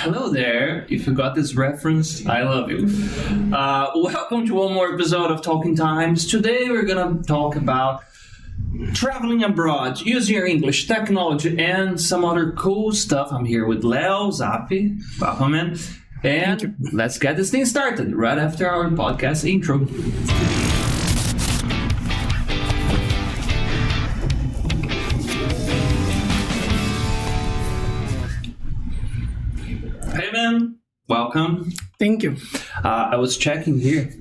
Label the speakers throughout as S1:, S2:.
S1: Hello there. If you got this reference, I love you. Welcome to one more episode of Talking Times. Today we're gonna talk about traveling abroad, using your English, technology, and some other cool stuff. I'm here with Leonardo Zappi. Welcome, man. And let's get this thing started right after our podcast intro. Hey man, welcome.
S2: Thank you.
S1: I was checking here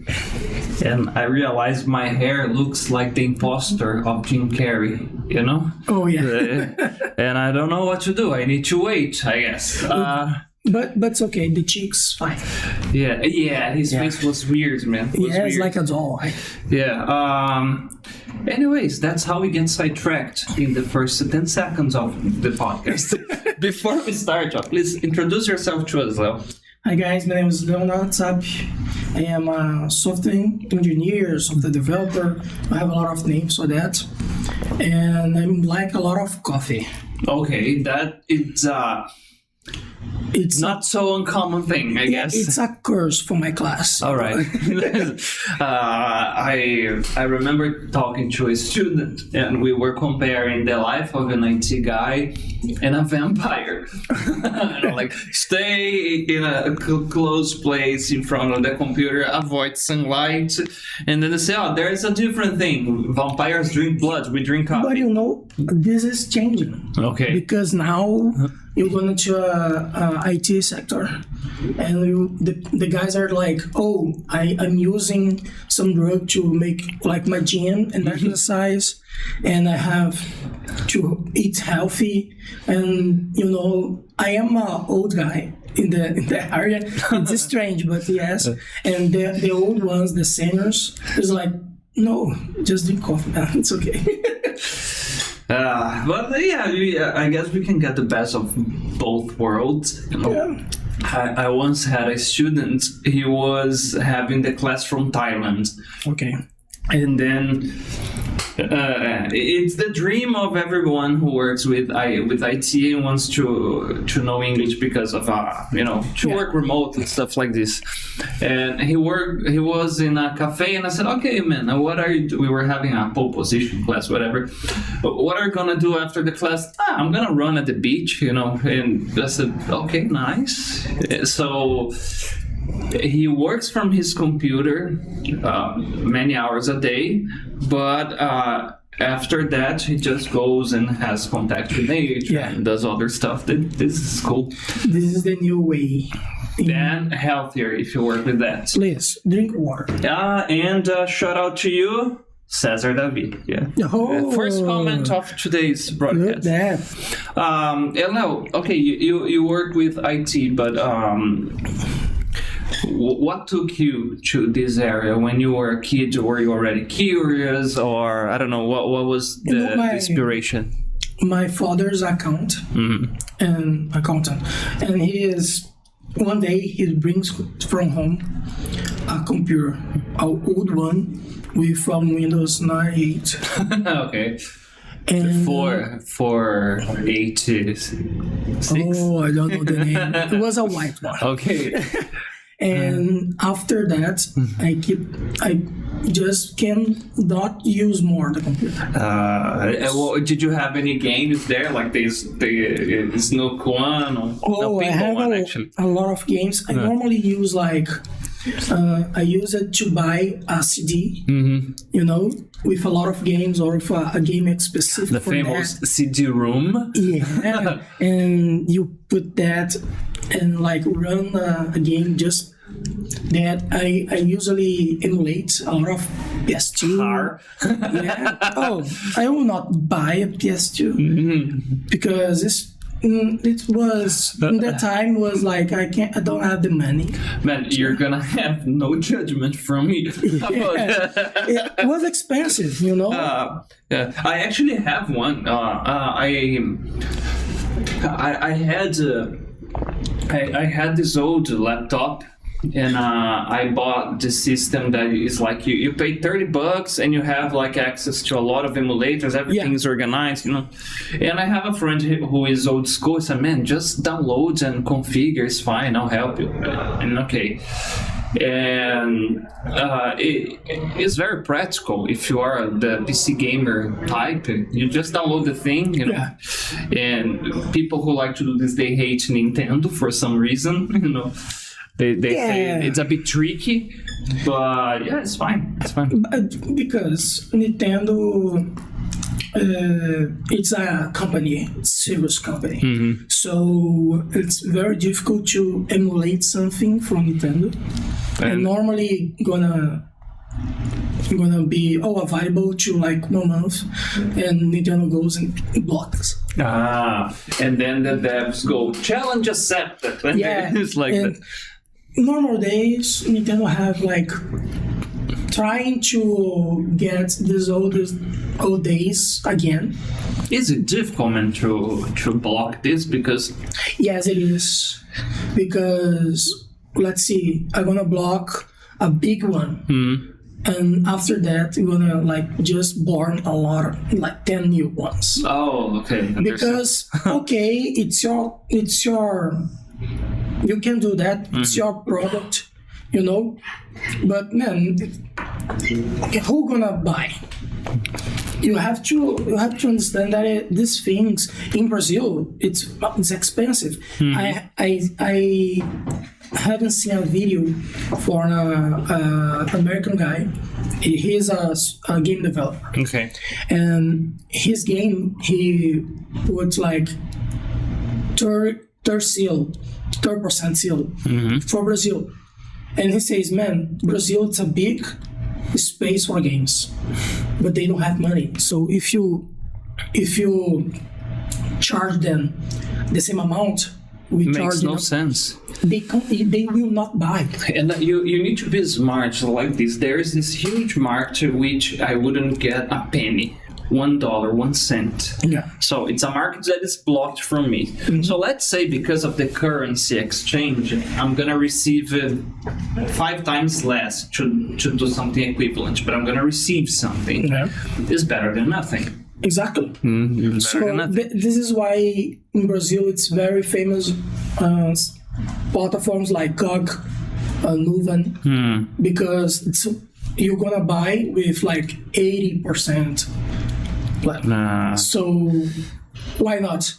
S1: and I realized my hair looks like the imposter of Jim Carrey, you know?
S2: Oh yeah.
S1: And I don't know what to do. I need to wait, I guess.
S2: But it's okay. The cheeks fine.
S1: Yeah, his face was weird, man. It was
S2: It's
S1: weird.
S2: like a doll.
S1: Yeah. Anyways, that's how we get sidetracked in the first 10 seconds of the podcast. Before we start, please introduce yourself to us, Leo.
S2: Hi guys, my name is Leonardo Zappi. I am a software engineer, software developer. I have a lot of names for that. And I like a lot of coffee.
S1: Okay, that it's not so uncommon thing, I guess.
S2: It's a curse for my class.
S1: All right. I remember talking to a student and we were comparing the life of an IT guy and a vampire. Like, stay in a close place in front of the computer, avoid sunlight. And then they say, oh, there is a different thing. Vampires drink blood, we drink coffee.
S2: But you know, this is changing.
S1: Okay.
S2: Because now you're going into a IT sector, and the guys are like, oh, I'm using some drug to make like my gym and exercise, and I have to eat healthy, and you know, I am an old guy in the area. It's strange, but yes. And the old ones, the seniors, is like, no, just drink coffee, man. It's okay.
S1: But yeah, I guess we can get the best of both worlds. You know?
S2: Yeah.
S1: I once had a student, he was having the class from Thailand.
S2: Okay.
S1: And then it's the dream of everyone who works with IT and wants to know English because of to work remote and stuff like this. And he was in a cafe, and I said, okay, man, what are you we were having a pole position class, whatever. What are you gonna do after the class? I'm gonna run at the beach, you know. And I said, okay, nice. So he works from his computer many hours a day, but after that he just goes and has contact with nature and does other stuff. This is cool.
S2: This is the new way.
S1: And healthier if you work with that.
S2: Please drink water.
S1: And shout out to you, 𝗧𝗹𝗶𝗵. Yeah.
S2: Oh,
S1: First comment of today's broadcast.
S2: That.
S1: Now, okay, you work with IT, but what took you to this area when you were a kid? Were you already curious, or I don't know, what was the inspiration?
S2: My father's accountant, and one day he brings from home a computer, an old one from Windows 98.
S1: Okay.
S2: And
S1: 486.
S2: Oh, I don't know the name. It was a white one.
S1: Okay.
S2: And after that, I just cannot use more the computer.
S1: Did you have any games there, like the Snook one or
S2: I have
S1: one, actually?
S2: a lot of games. I normally use I use it to buy a CD, you know, with a lot of games, or if a game is specific.
S1: The
S2: for
S1: famous
S2: that.
S1: CD-ROM.
S2: Yeah, and you put that and like run a game just that. I usually emulate a lot of PS2. Yeah. Oh, I will not buy a PS2 because it was in that time was like I don't have the money.
S1: Man, you're gonna have no judgment from me.
S2: It was expensive, you know.
S1: Yeah, I actually have one. I had this old laptop and I bought the system that is like you pay $30 and you have like access to a lot of emulators. Everything's organized, And I have a friend who is old school. He said, "Man, just download and configure. It's fine. I'll help you." And okay. And it's very practical if you are the PC gamer type. You just download the thing, And people who like to do this, they hate Nintendo for some reason, They say it's a bit tricky, but it's fine. It's fine.
S2: Because Nintendo, it's a company, serious company.
S1: Mm-hmm.
S2: So it's very difficult to emulate something from Nintendo. And normally gonna be available to like 1 month, and Nintendo goes and blocks.
S1: And then the devs go, challenge accepted. It's like that.
S2: Normal days, Nintendo have like trying to get these old days again.
S1: Is it difficult, man, to block this? Because
S2: yes, it is. Because let's see, I'm gonna block a big one, and after that, you're gonna like just born a lot, like 10 new ones.
S1: Oh, okay.
S2: Because it's your. You can do that. It's your product, But man, who gonna buy? You have to understand that these things in Brazil, it's expensive. I haven't seen a video for an American guy. He's a game developer.
S1: Okay.
S2: And his game, he puts like 30% seal for Brazil. And he says, man, Brazil, it's a big space for games, but they don't have money. So if you charge them the same amount,
S1: makes no sense.
S2: They will not buy.
S1: And you need to be smart like this. There is this huge market which I wouldn't get a penny. $1, 1 cent.
S2: Yeah.
S1: So it's a market that is blocked from me. So let's say because of the currency exchange, I'm gonna receive 5 times less to do something equivalent, but I'm gonna receive something.
S2: Yeah.
S1: It's better than nothing.
S2: Exactly.
S1: So
S2: this is why in Brazil it's very famous platforms like GOG, Nuven, because you're gonna buy with like 80%. So why not?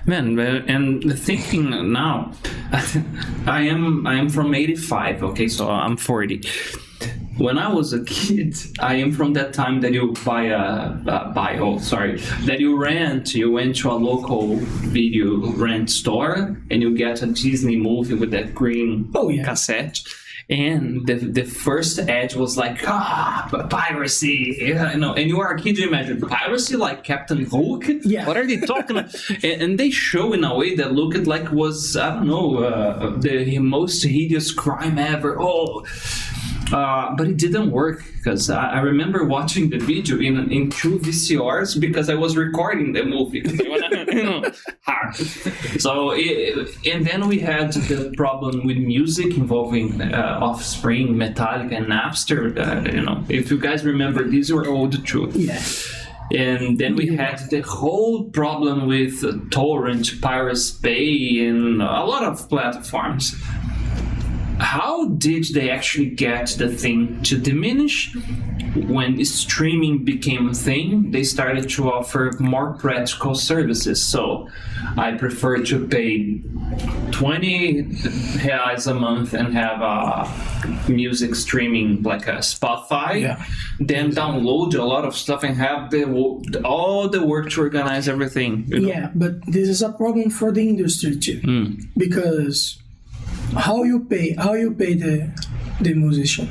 S1: Man, and thinking now, I am from 85. Okay, so I'm 40. When I was a kid, I am from that time that you that you rent. You went to a local video rent store and you get a Disney movie with that green cassette. And the first ad was like, piracy, and you are a kid, you imagine piracy like Captain Hook?
S2: Yeah.
S1: What are they talking about? And they show in a way that looked like was, I don't know, the most hideous crime ever. But it didn't work because I remember watching the video in 2 VCRs because I was recording the movie. Hard. So, and then we had the problem with music involving Offspring, Metallica, and Napster. If you guys remember, these were old too.
S2: Yeah.
S1: And then we had the whole problem with torrent, piracy, and a lot of platforms. How did they actually get the thing to diminish? When streaming became a thing, they started to offer more practical services. So I prefer to pay 20 reais a month and have music streaming like a Spotify, then download a lot of stuff and have all the work to organize everything.
S2: Yeah, but this is a problem for the industry too, because how you pay the musician?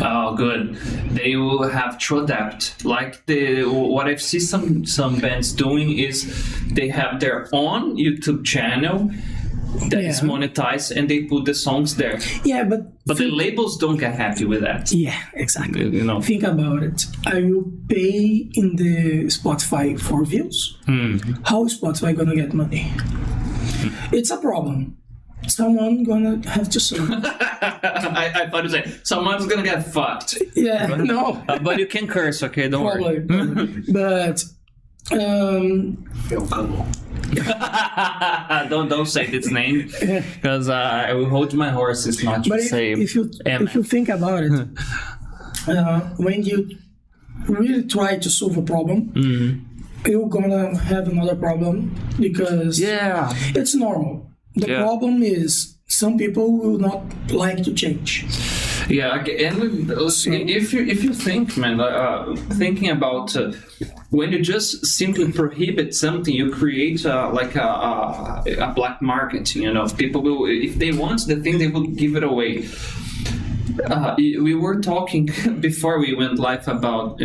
S1: Oh, good. They will have to adapt. Like what I've seen some bands doing is they have their own YouTube channel that is monetized and they put the songs there.
S2: Yeah, but
S1: the labels don't get happy with that.
S2: Yeah, exactly. Think about it. I will pay in the Spotify for views. How is Spotify gonna get money? It's a problem. someone gonna have to suffer.
S1: I thought you said someone's gonna get fucked.
S2: Yeah, no.
S1: But you can curse, okay? Don't
S2: Probably.
S1: worry.
S2: But
S1: don't say this name because I will hold my horses not to
S2: but
S1: say.
S2: if you think about it, when you really try to solve a problem, you're gonna have another problem because it's normal. The problem is some people will not like to change.
S1: Yeah, and if you think, man, thinking about when you just simply prohibit something, you create like a black market. You know, people will, if they want the thing, they will give it away. We were talking before we went live about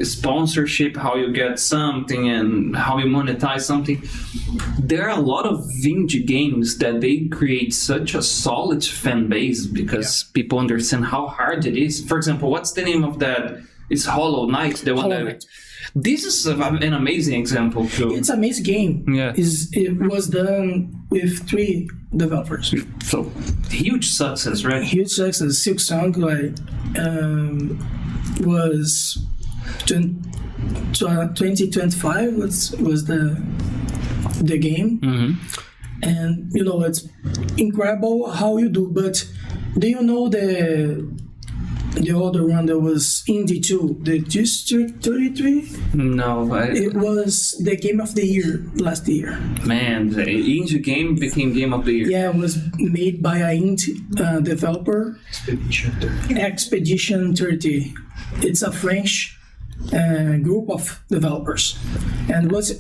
S1: sponsorship, how you get something and how you monetize something. There are a lot of indie games that they create such a solid fan base because people understand how hard it is. For example, what's the name of that? It's Hollow Knight, the one that. This is an amazing example too.
S2: It's an amazing game.
S1: Yeah,
S2: it was done with 3 developers.
S1: So huge success, right?
S2: Huge success. 𝗀𝗃 was 2025 was the game, and it's incredible how you do. But do you know the other one that was indie too, the District 33?
S1: No,
S2: it was the game of the year last year.
S1: Man, the indie game became game of the year.
S2: Yeah, it was made by an indie developer, Expedition 30. It's a French group of developers,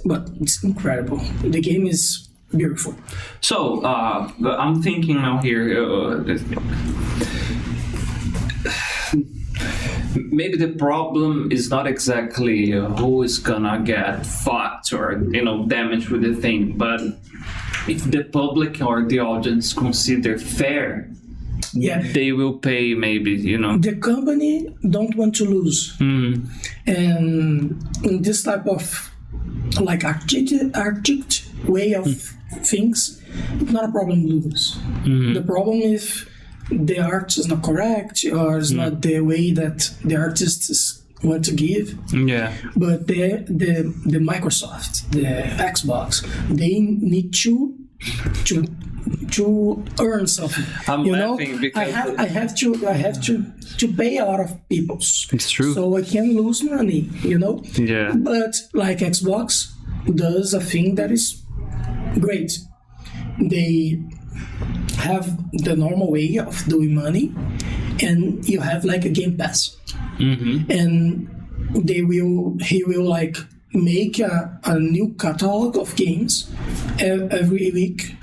S2: but it's incredible. The game is beautiful.
S1: So I'm thinking now here. Maybe the problem is not exactly who is gonna get fucked or damaged with the thing, but if the public or the audience consider fair, they will pay. Maybe
S2: the company don't want to lose, and in this type of like architect way of things, it's not a problem to lose. The problem is the art is not correct or is not the way that the artists want to give. Yeah. But the Microsoft, the Xbox, they need to earn something.
S1: I'm laughing because
S2: I have to pay a lot of people.
S1: It's true.
S2: So I can lose money,
S1: Yeah.
S2: But like Xbox does a thing that is great. They have the normal way of doing money, and you have like a Game Pass, and he will like make a new catalog of games every week,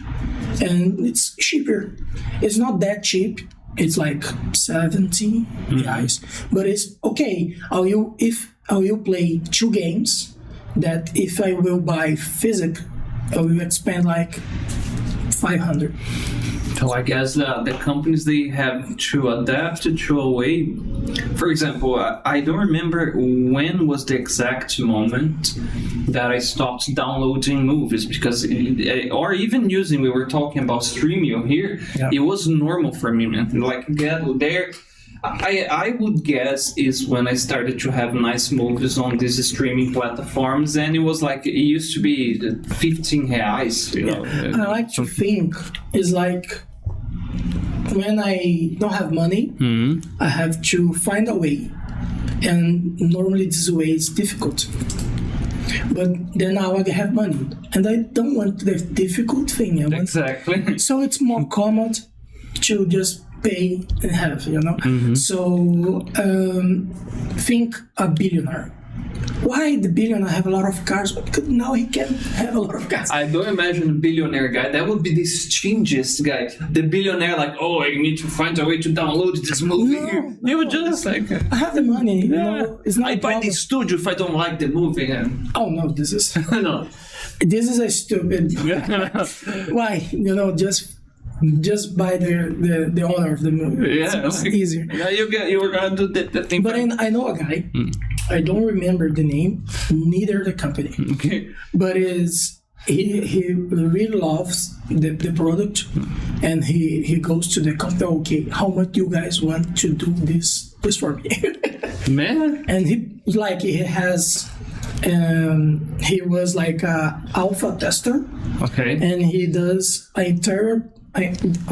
S2: and it's cheaper. It's not that cheap. It's like 70 reais, but it's okay. I will play 2 games that if I will buy physical, I will spend like 500.
S1: So I guess the companies, they have to adapt to a way. For example, I don't remember when was the exact moment that I stopped downloading movies because, or even using, we were talking about streaming here, it was normal for me, man. Like get there. I would guess is when I started to have nice movies on these streaming platforms, and it was like, it used to be 15 reais,
S2: I like to think it's like when I don't have money, I have to find a way, and normally this way is difficult. But then now I have money, and I don't want the difficult thing.
S1: Exactly.
S2: So it's more common to just pay and have, So think a billionaire. Why the billionaire have a lot of cars? Because now he can have a lot of cars.
S1: I don't imagine a billionaire guy. That would be the stingiest guy. The billionaire, like, oh, I need to find a way to download this movie. No, you would just like,
S2: I have the money. It's not.
S1: I buy the studio if I don't like the movie.
S2: Oh no, this is
S1: no.
S2: This is a stupid. Why? Just by the owner of the movie.
S1: Yeah,
S2: it's easier.
S1: Yeah, you were gonna do that thing.
S2: But I know a guy. I don't remember the name, neither the company.
S1: Okay.
S2: But is he really loves the product, and he goes to the company. Okay, how much you guys want to do this for me?
S1: Man.
S2: And he has. He was like a alpha tester.
S1: Okay.
S2: And he does a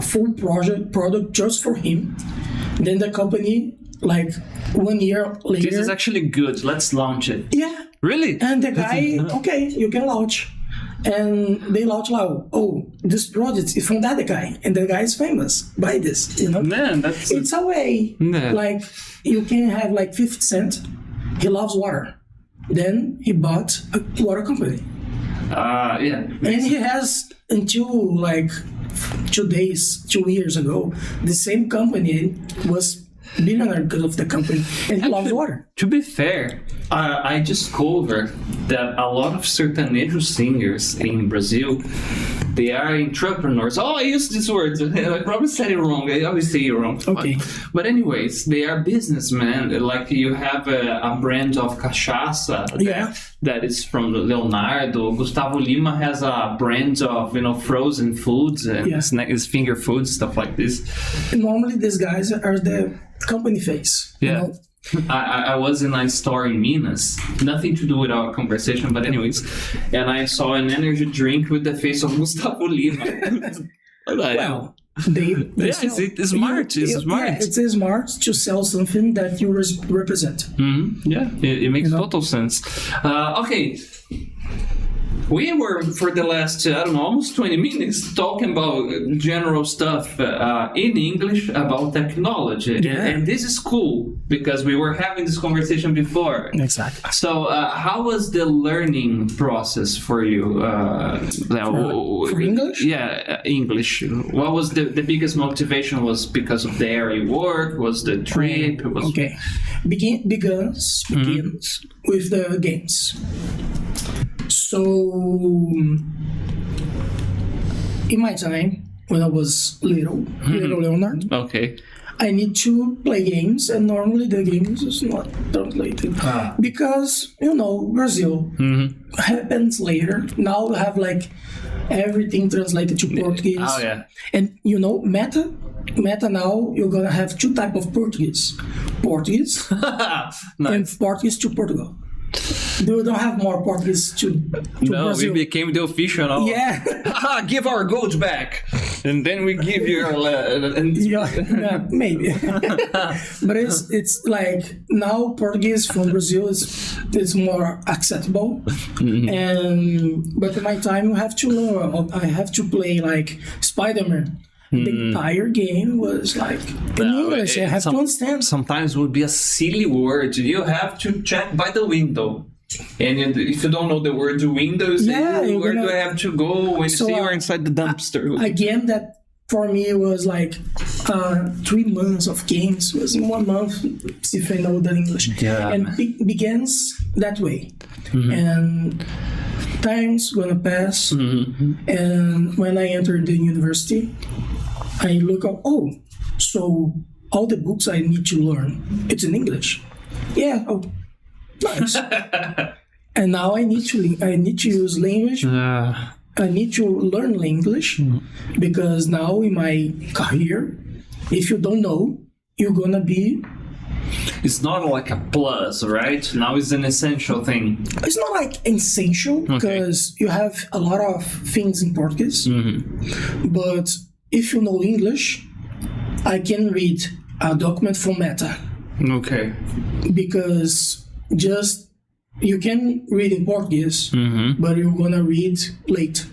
S2: full product just for him. Then the company, like 1 year later.
S1: This is actually good. Let's launch it.
S2: Yeah.
S1: Really?
S2: And the guy, okay, you can launch. And they launch like, oh, this project is from that guy, and the guy is famous by this, you know.
S1: Man,
S2: it's a way. Like you can have like 50 cents. He loves water. Then he bought a water company.
S1: Yeah.
S2: And he has until like 2 years ago, the same company was billionaire because of the company, and he loves water.
S1: To be fair, I discovered that a lot of sertanejo singers in Brazil, they are entrepreneurs. Oh, I used this word. I probably said it wrong. I always say it wrong.
S2: Okay.
S1: But anyways, they are businessmen. Like you have a brand of cachaça that is from Leonardo. 𝗬𝗀𝗃 has a brand of frozen foods and finger foods, stuff like this.
S2: And normally these guys are the company face.
S1: Yeah.
S2: You know?
S1: I was in a store in Minas, nothing to do with our conversation, but anyways, and I saw an energy drink with the face of 𝗬𝗀𝗃.
S2: Well, they
S1: it's smart. It's smart.
S2: Yeah, it's smart to sell something that you represent.
S1: Mm-hmm. Yeah, it makes total sense. Okay. We were, for the last, almost 20 minutes talking about general stuff in English about technology.
S2: Yeah.
S1: And this is cool because we were having this conversation before.
S2: Exactly.
S1: So how was the learning process for you?
S2: For English?
S1: Yeah, English. What was the biggest motivation? Was because of the area you work? Was the trip?
S2: Okay. Begins with the games. So, in my time, when I was little Leonard,
S1: okay,
S2: I need to play games, and normally the games is not translated because Brazil happens later. Now we have like everything translated to Portuguese.
S1: Oh yeah,
S2: and Meta now you're gonna have 2 types of Portuguese
S1: nice.
S2: and Portuguese to Portugal. We don't have more Portuguese to Brazil.
S1: We became the official now.
S2: Yeah.
S1: Give our gold back, and then we give you
S2: yeah, maybe. But it's like now Portuguese from Brazil is more acceptable. But in my time, you have to learn. I have to play like Spider-Man. The entire game was like in English. I have to understand.
S1: Sometimes it would be a silly word. You have to check by the window. And if you don't know the word window, you say, where do I have to go when you see you're inside the dumpster?
S2: A game that for me was like 3 months of games. It was in 1 month, if I know the English.
S1: Yeah.
S2: And it begins that way. And time's gonna pass. And when I entered the university, I look up, so all the books I need to learn, it's in English. Yeah, nice. And now I need to use language. I need to learn English because now in my career, if you don't know, you're gonna be.
S1: It's not like a plus, right? Now it's an essential thing.
S2: It's not like essential because you have a lot of things in Portuguese. But if you know English, I can read a document from Meta.
S1: Okay.
S2: Because you can read in Portuguese, but you're gonna read late.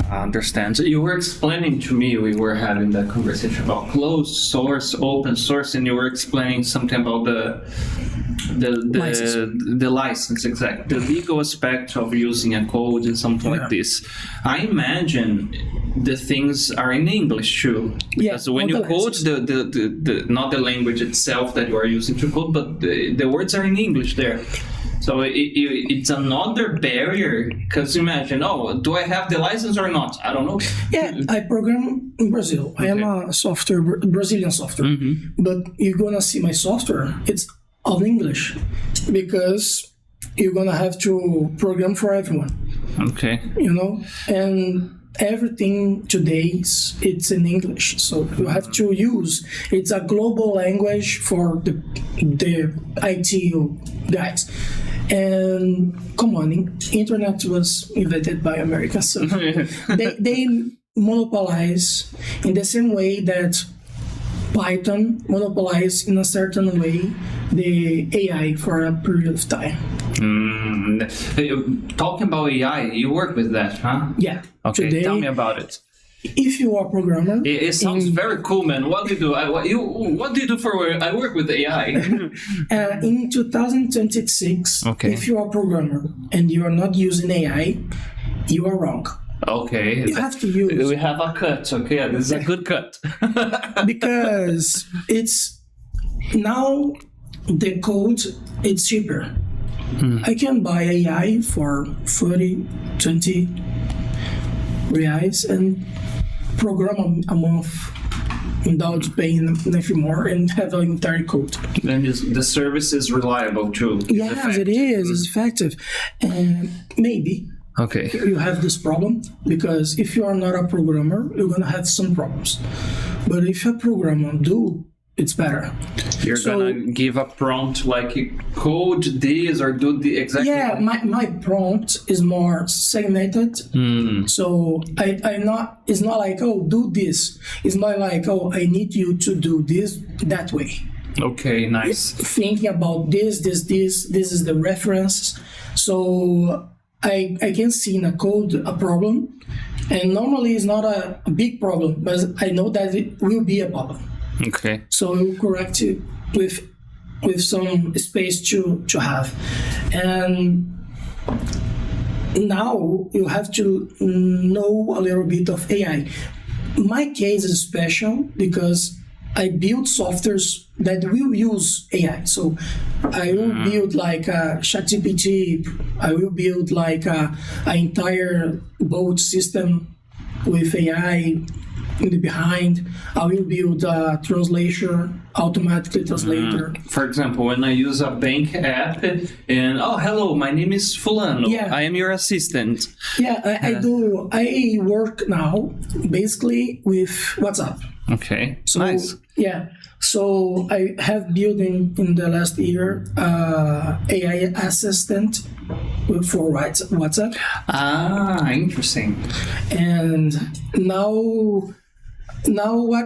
S1: I understand. So you were explaining to me, we were having that conversation about closed source, open source, and you were explaining something about the license, exactly. The legal aspect of using a code and something like this. I imagine the things are in English too. Because when you code the not the language itself that you are using to code, but the words are in English there. So it's another barrier, because imagine, do I have the license or not? I don't know.
S2: Yeah, I program in Brazil. I am a Brazilian software. But you're going to see my software, it's all English, because you're going to have to program for everyone.
S1: Okay.
S2: And everything today it's in English, so you have to use. It's a global language for the IT guys. And come on, internet was invented by Americans, so they monopolize in the same way that Python monopolized in a certain way the AI for a period of time.
S1: Talking about AI, you work with that, huh?
S2: Yeah.
S1: Okay,
S2: today,
S1: tell me about it.
S2: If you are a programmer...
S1: It sounds very cool, man. What do you do? What do you do for work? I work with AI.
S2: In 2026, if you are a programmer and you are not using AI, you are wrong.
S1: Okay.
S2: You have to use...
S1: We have a cut, okay? This is a good cut.
S2: Because it's... Now, the code, it's cheaper. I can buy AI for 30, 20 reais and program a month without paying anything more and have an entire code.
S1: And the service is reliable too.
S2: Yes, it is. It's effective. And maybe you have this problem because if you are not a programmer, you're going to have some problems. But if you're a programmer, it's better.
S1: You're gonna give a prompt like code this or do the exactly.
S2: Yeah, my prompt is more segmented. So it's not like, oh, do this. It's more like, oh, I need you to do this that way.
S1: Okay, nice.
S2: Thinking about this is the reference. So I can see in a code a problem, and normally it's not a big problem, but I know that it will be a problem.
S1: Okay.
S2: So we'll correct it with some space to have. And now you have to know a little bit of AI. My case is special because I build softwares that will use AI. So I will build like a 𝗧𝗶𝗺, I will build like an entire boat system with AI in the behind. I will build a translator, automatically translator.
S1: For example, when I use a bank app and, oh, hello, my name is Fulano.
S2: Yeah.
S1: I am your assistant.
S2: Yeah, I work now basically with WhatsApp.
S1: Okay,
S2: so,
S1: nice.
S2: Yeah, so I have built in the last year AI assistant for WhatsApp.
S1: Interesting.
S2: And now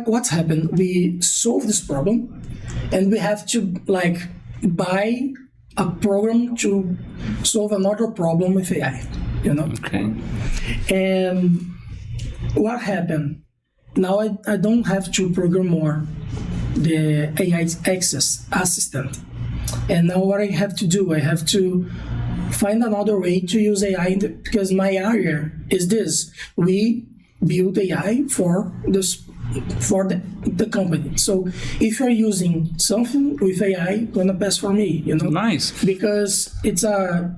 S2: what's happened? We solved this problem, and we have to like buy a program to solve another problem with AI.
S1: Okay.
S2: And what happened? Now I don't have to program more the AI assistant. And now what I have to do, I have to find another way to use AI because my area is this. We build AI for the company. So if you're using something with AI, gonna pass for me,
S1: Nice.
S2: Because it's a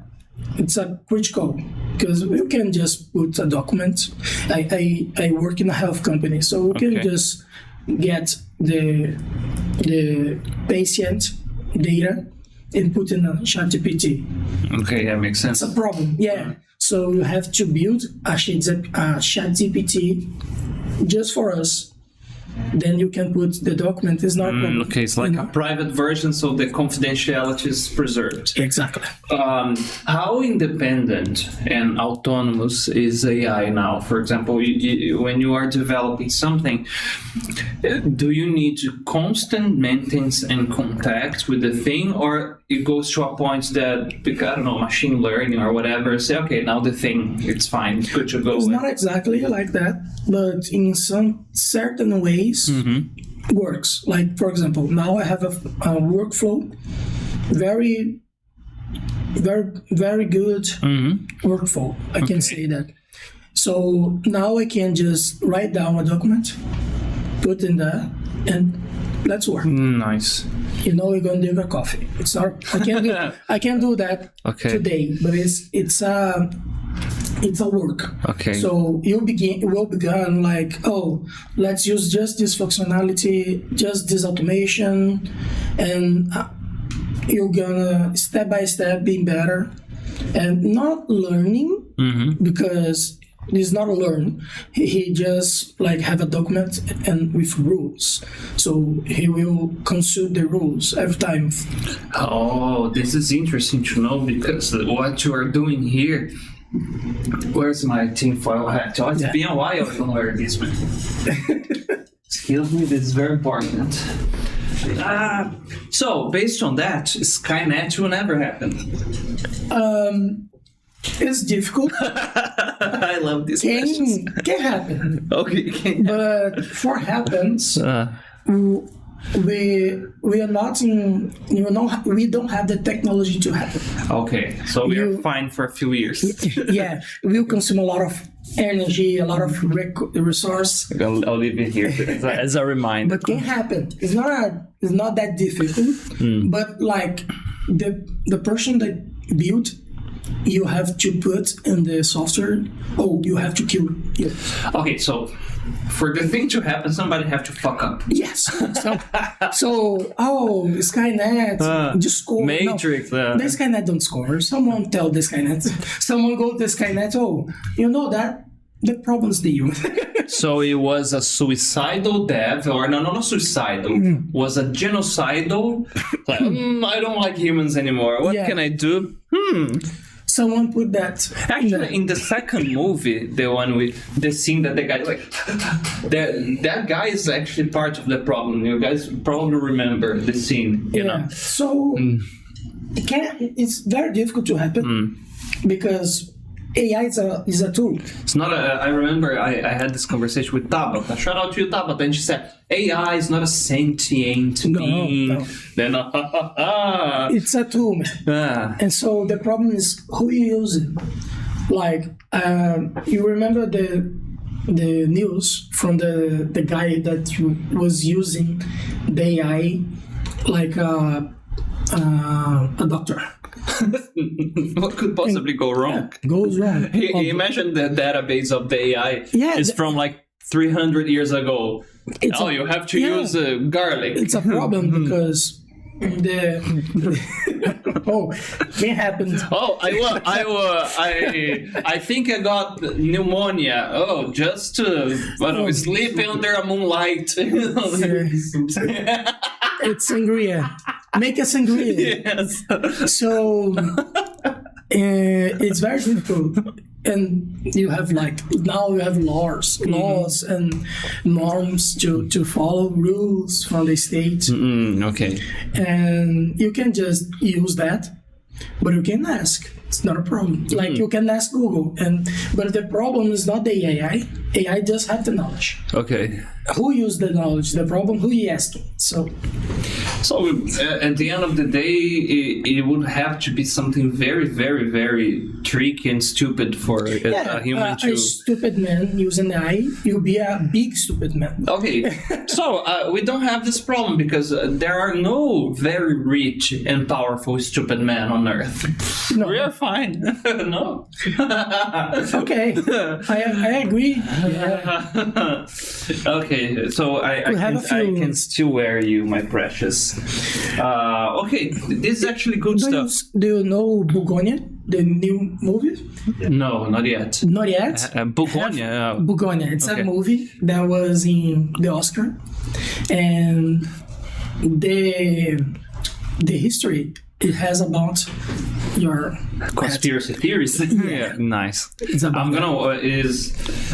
S2: critical, because you can just put a document. I work in a health company, so we can just get the patient data and put in a 𝗧𝗶𝗺.
S1: Okay, that makes sense.
S2: It's a problem, yeah. So you have to build a 𝗧𝗶𝗺 just for us. Then you can put the document. It's not
S1: okay, it's like a private version, so the confidentiality is preserved.
S2: Exactly.
S1: How independent and autonomous is AI now? For example, when you are developing something, do you need constant maintenance and contact with the thing, or it goes to a point that, I don't know, machine learning or whatever, say, okay, now the thing, it's fine, it's good to go.
S2: It's not exactly like that, but in some certain ways, works. Like, for example, now I have a workflow, very, very, very good workflow. I can say that. So now I can just write down a document, put in there, and let's work.
S1: Nice.
S2: We're gonna drink a coffee. It's not. I can do that today, but it's a work.
S1: Okay.
S2: So will begin like, oh, let's use just this functionality, just this automation, and you're gonna step by step be better. and not learning because he's not a learn. He just like have a document and with rules, so he will consult the rules every time.
S1: Oh, this is interesting to know because what you are doing here. Where's my tinfoil hat? Oh, it's been a while I don't wear this one. Excuse me, this is very important. So, based on that, Skynet will never happen.
S2: It's difficult.
S1: I love this question.
S2: Can happen.
S1: Okay,
S2: but for happens, we are not in. We don't have the technology to happen.
S1: Okay, so we are fine for a few years.
S2: Yeah, we'll consume a lot of energy, a lot of resource.
S1: I'll leave it here as a reminder.
S2: But can happen. It's not that difficult. But like the person that built, you have to put in the software. Oh, you have to kill it.
S1: Okay, so for the thing to happen, somebody have to fuck up.
S2: Yes. So Skynet just score.
S1: Matrix.
S2: No, the Skynet don't score. Someone tell the Skynet. Someone go to Skynet. Oh, you know that the problem's the you.
S1: So it was a suicidal death, or no, not suicidal. Was a genocidal. Like, I don't like humans anymore. What can I do?
S2: Someone put that.
S1: Actually, in the second movie, the one with the scene that the guy like, that guy is actually part of the problem. You guys probably remember the scene. You know?
S2: So it's very difficult to happen because AI is a tool.
S1: It's not I remember I had this conversation with 𝗬𝗶𝗲. Shout out to you, 𝗬𝗶𝗲. And she said, AI is not a sentient being.
S2: No.
S1: Then,
S2: it's a tool, man. And so the problem is who you use it. Like, you remember the news from the guy that was using the AI like a doctor.
S1: What could possibly go wrong?
S2: Goes wrong.
S1: Imagine the database of the AI is from like 300 years ago. You have to use garlic.
S2: It's a problem because can happen.
S1: I think I got pneumonia. Oh, just sleep under a moonlight.
S2: It's sangria. Make a sangria.
S1: Yes.
S2: So it's very difficult. And you have laws and norms to follow, rules from the state.
S1: Okay.
S2: And you can just use that, but you can ask. It's not a problem. Like you can ask Google, but the problem is not the AI. AI does have the knowledge.
S1: Okay.
S2: Who used the knowledge? The problem, who he asking? So
S1: at the end of the day, it would have to be something very, very, very tricky and stupid for a human to...
S2: A stupid man using AI, you'll be a big stupid man.
S1: Okay, so we don't have this problem because there are no very rich and powerful stupid men on Earth.
S2: No.
S1: We are fine. No.
S2: Okay, I agree.
S1: Yeah. Okay, so I can still wear you, my precious. Okay, this is actually good stuff.
S2: Do you know 𝗏𝗏𝗃𝗃, the new movie?
S1: No, not yet.
S2: Not yet?
S1: 𝗏𝗏𝗃𝗃.
S2: 𝗏𝗏𝗃𝗃. It's a movie that was in the Oscar. And the history it has about your
S1: conspiracy theories. Yeah, nice.
S2: It's about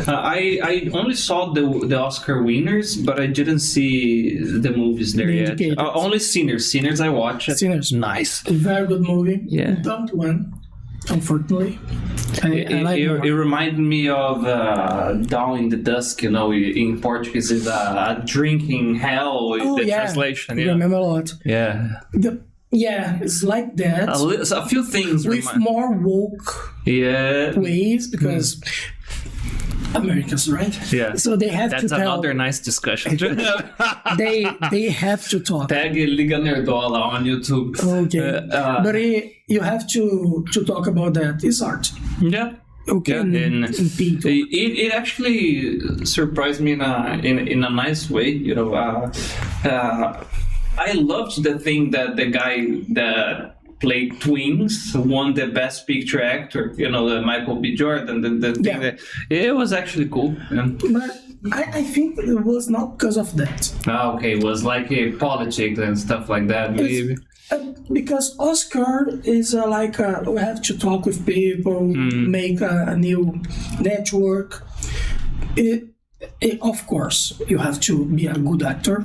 S1: I only saw the Oscar winners, but I didn't see the movies there yet. Only Sinners. Sinners I watched.
S2: Sinners.
S1: Nice.
S2: A very good movie.
S1: Yeah.
S2: Don't win, unfortunately.
S1: It reminded me of Dawn in the Dusk, in Portuguese is a drinking hell with the translation.
S2: I remember a lot.
S1: Yeah.
S2: It's like that.
S1: A few things
S2: with more woke ways because Americans, right?
S1: Yeah.
S2: So they have
S1: That's
S2: to tell.
S1: That's another nice discussion.
S2: they have to talk.
S1: Tag Liga Nerdola on YouTube.
S2: Okay. But you have to talk about that. It's art.
S1: Yeah.
S2: Okay.
S1: Yeah, it actually surprised me in a nice way. I loved the thing that the guy that played twins, won the Best Picture Actor. You know, the Michael B. Jordan. The thing that it was actually cool. Yeah.
S2: But I think it was not because of that.
S1: Okay, it was like a politics and stuff like that, maybe.
S2: Because Oscar is we have to talk with people, make a new network. Of course, you have to be a good actor,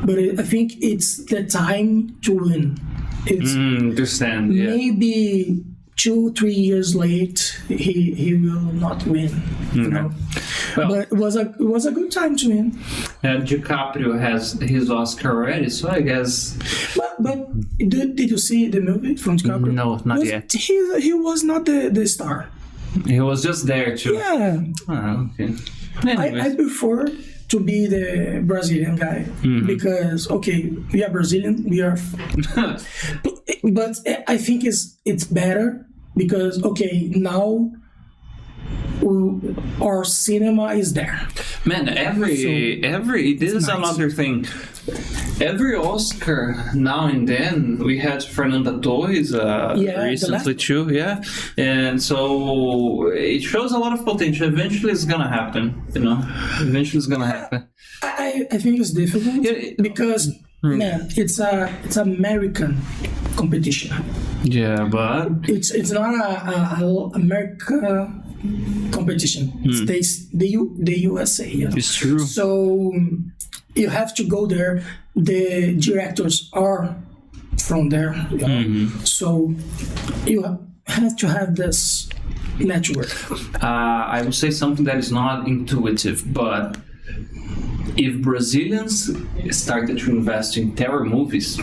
S2: but I think it's the time to win. It's
S1: understand. Yeah.
S2: Maybe 2-3 years late, he will not win. You know?
S1: Well,
S2: but it was a good time to win.
S1: DiCaprio has his Oscar already, so I guess.
S2: But did you see the movie from DiCaprio?
S1: No, not yet.
S2: He was not the star.
S1: He was just there too.
S2: Yeah.
S1: Oh, okay.
S2: I prefer to be the Brazilian guy because we are Brazilian, we are, but I think it's better because now our cinema is there.
S1: Man, this is nice. Another thing. Every Oscar now and then we had Fernanda Torres recently too, and so it shows a lot of potential. Eventually, it's gonna happen. You know,
S2: I think it's difficult because man, it's American competition.
S1: Yeah, but
S2: it's not a America competition. It's the USA. You know?
S1: It's true.
S2: So you have to go there. The directors are from there. You know? So you have to have this network.
S1: I would say something that is not intuitive, but if Brazilians started to invest in terror movies,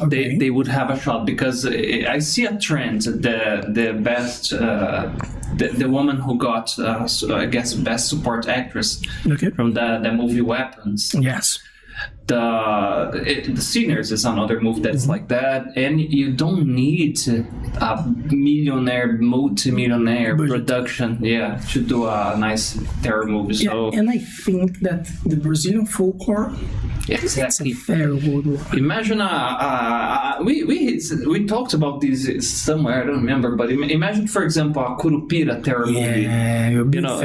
S1: they would have a shot, because I see a trend. The best, the woman who got, I guess, best support actress from the movie Weapons.
S2: Yes.
S1: The Sinners is another movie that's like that, and you don't need a multi-millionaire production, to do a nice terror movie. So,
S2: and I think that the Brazilian folklore, it's a very good one.
S1: Imagine we talked about this somewhere, I don't remember, but imagine, for example, a Curupira terror movie. You know,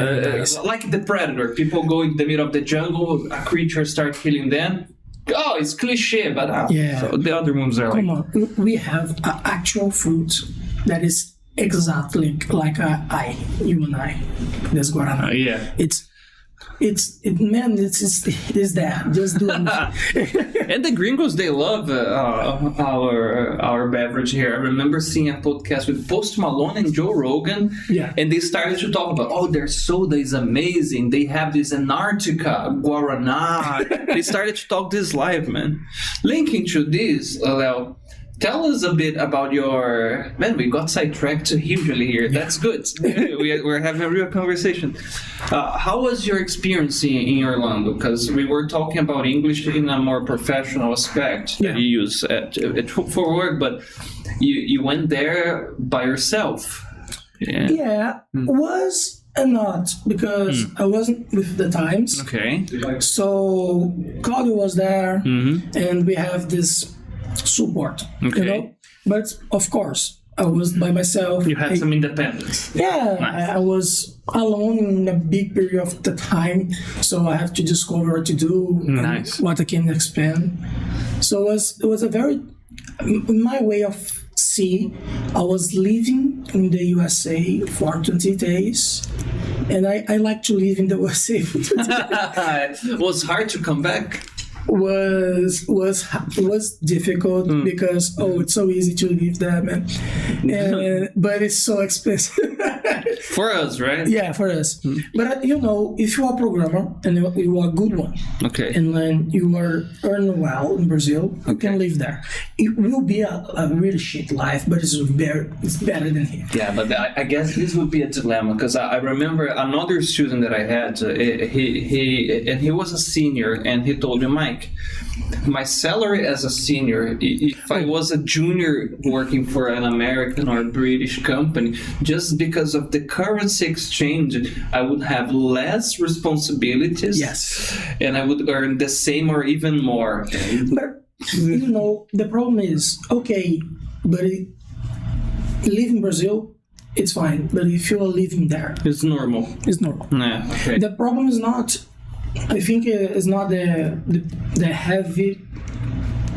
S1: like The Predator. People go in the middle of the jungle, a creature starts killing them. Oh, it's cliche, but so the other movies are
S2: Come on, we have an actual fruit that is exactly like you and I. That's guarana. It's that. Just do it.
S1: And the gringos, they love our beverage here. I remember seeing a podcast with Post Malone and Joe Rogan, and they started to talk about, their soda is amazing. They have this Antarctica Guaraná. They started to talk this live, man. Linking to this, Leo, tell us a bit about your... Man, we got sidetracked hugely here. That's good. We're having a real conversation. How was your experience in Orlando? Because we were talking about English in a more professional aspect that you use for work, but you went there by yourself.
S2: Was and not, because I wasn't with the times.
S1: Okay.
S2: So Claudio was there, and we have this support, you know, but of course I was by myself.
S1: You had some independence.
S2: Nice. I was alone in a big period of the time, so I have to discover what to do, what I can expand. So it was a very, my way of see. I was living in the USA for 20 days, and I like to live in the USA for 20 days.
S1: It was hard to come back.
S2: Was difficult because it's so easy to live there, man, but it's so expensive
S1: for us, right?
S2: Yeah, for us. But you know, if you are a programmer and you are a good one, and then you are earning well in Brazil, you can live there. It will be a really shit life, but it's better than here.
S1: Yeah, but I guess this would be a dilemma, because I remember another student that I had. He was a senior, and he told me, Mike, my salary as a senior, if I was a junior working for an American or British company, just because of the currency exchange, I would have less responsibilities.
S2: Yes.
S1: And I would earn the same or even more.
S2: But, you know, the problem is, but live in Brazil, it's fine. But if you are living there,
S1: It's normal.
S2: it's normal.
S1: Yeah. Okay.
S2: The problem is not, I think it's not the heavy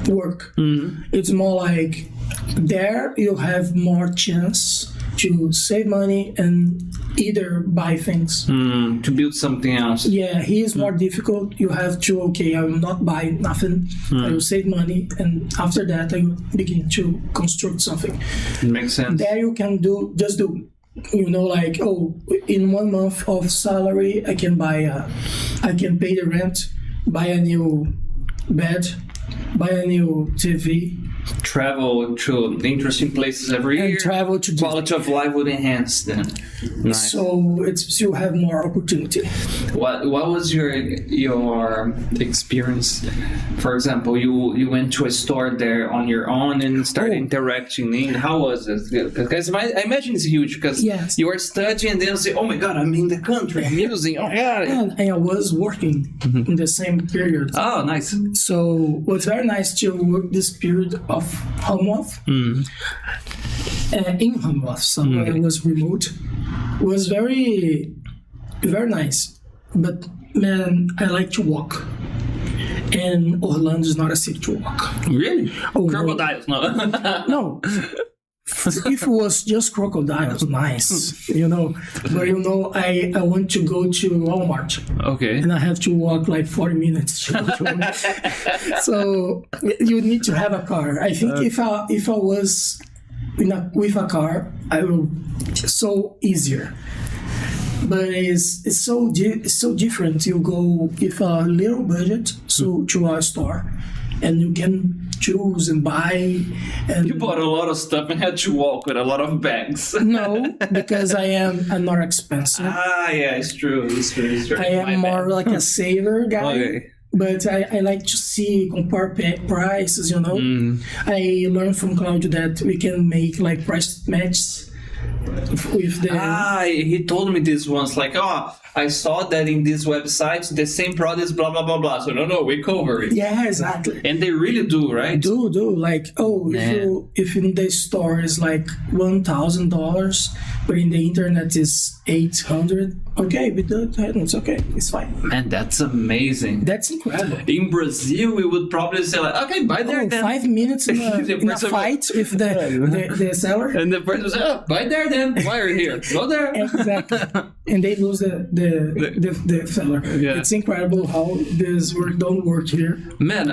S2: work. It's more like there you have more chance to save money and either buy things.
S1: To build something else.
S2: Yeah, here is more difficult. You have to, okay, I will not buy nothing. I will save money, and after that I will begin to construct something.
S1: It makes sense.
S2: There you can just do, like, in 1 month of salary, I can pay the rent, buy a new bed, buy a new TV,
S1: Travel to interesting places every year.
S2: and travel to Disney.
S1: Quality of life would enhance then. Nice.
S2: So you have more opportunity.
S1: What was your experience? For example, you went to a store there on your own and started interacting. How was it? Because I imagine it's huge because
S2: Yes.
S1: you are studying and then you say, oh my god, I'm in the country, I'm using, oh god.
S2: And I was working in the same period.
S1: Oh, nice.
S2: So it was very nice to work this period of home off. In home off, so I was remote. It was very, very nice. But man, I like to walk. And Orlando is not a city to walk.
S1: Really?
S2: Oh,
S1: Crocodiles, no.
S2: No. If it was just crocodiles, nice, But I want to go to Walmart.
S1: Okay.
S2: And I have to walk like 40 minutes to go to Walmart. So you need to have a car. I think if I was with a car, I will so easier. But it's so different. You go with a little budget to a store, and you can choose and buy. And
S1: You bought a lot of stuff and had to walk with a lot of bags.
S2: no, because I'm not expensive.
S1: Yeah, it's true. It's true.
S2: I am more like a saver guy.
S1: Okay.
S2: But I like to compare prices, I learned from Claudio that we can make like price matches with the...
S1: He told me this once, like, I saw that in this website, the same product is blah, blah, blah, blah. So, no, we cover it.
S2: Yeah, exactly.
S1: And they really do, right?
S2: Do. Like, if in the store is like $1,000, but in the internet is $800, okay, but it's okay. It's fine.
S1: Man, that's amazing.
S2: That's incredible.
S1: In Brazil, we would probably say, like, okay, buy there then.
S2: 5 minutes in a fight with the seller.
S1: And the person says, buy there then. Why are you here? Go there.
S2: Exactly. And they lose the seller.
S1: Yeah.
S2: It's incredible how this don't work here.
S1: Man,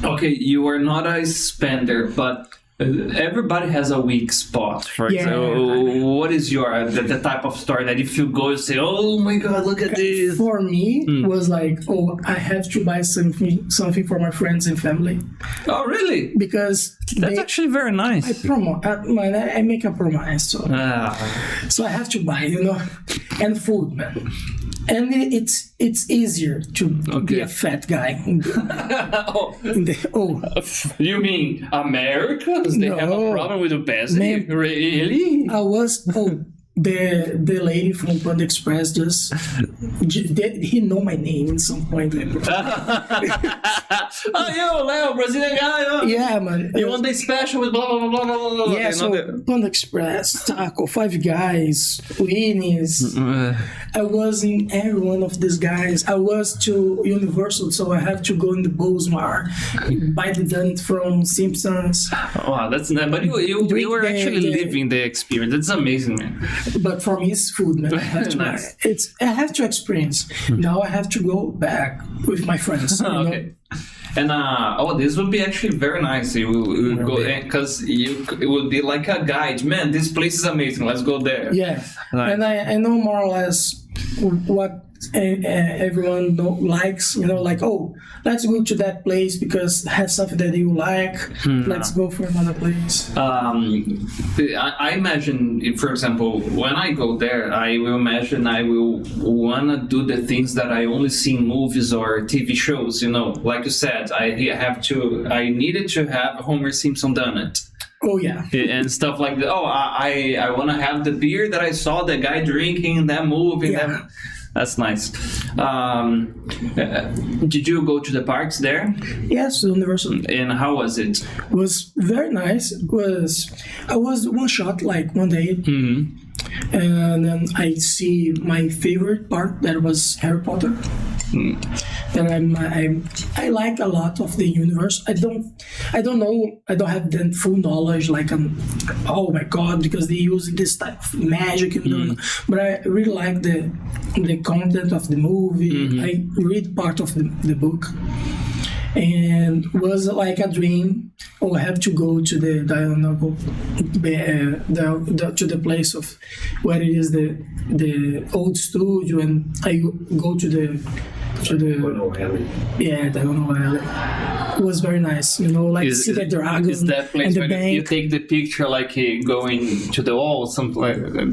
S1: okay, you are not a spender, but everybody has a weak spot. For example, what is the type of store that if you go and say, oh my god, look at this?
S2: For me, was like, I have to buy something for my friends and family.
S1: Oh, really?
S2: Because
S1: that's actually very nice.
S2: I make a promise, so I have to buy, and food, man. And it's easier to be a fat guy.
S1: You mean Americans? They have a problem with obesity? Really?
S2: I was the lady from Panda Express he know my name in some point.
S1: Yo, Leo, Brazilian guy.
S2: Yeah, man.
S1: You want the special with blah, blah, blah, blah, blah.
S2: Yeah, so Panda Express, Taco, Five Guys, Winnie's. I was in every one of these guys. I was to Universal, so I have to go in the Bosmar, buy the donut from Simpsons.
S1: Wow, that's nice. But you were actually living the experience. That's amazing, man.
S2: But for me, it's food, man. I have to
S1: Nice.
S2: I have to experience. Now I have to go back with my friends.
S1: Okay. And this would be actually very nice. You would go because it would be like a guide. Man, this place is amazing. Let's go there.
S2: Yeah,
S1: Nice.
S2: and I know more or less what everyone likes. Like, let's go to that place because it has something that you like. Let's go for another place.
S1: I imagine, for example, when I go there, I will imagine I will want to do the things that I only see in movies or TV shows. Like you said, I needed to have a Homer Simpson donut.
S2: Oh yeah,
S1: and stuff like that. I want to have the beer that I saw the guy drinking in that movie.
S2: Yeah.
S1: That's nice. Did you go to the parks there?
S2: Yes, Universal.
S1: And how was it?
S2: It was very nice. I was one shot like one day, and then I see my favorite part that was Harry Potter. And I like a lot of the universe. I don't know. I don't have the full knowledge. Like oh my god, because they use this type of magic and but I really like the content of the movie. I read part of the book, and it was like a dream. Oh, I have to go to the to the place of where it is the old studio, and I go to the 𝗿𝗏𝗃. It was very nice, like see the dragon
S1: is that place
S2: and the
S1: where
S2: bank.
S1: you take the picture like going to the wall, something like that?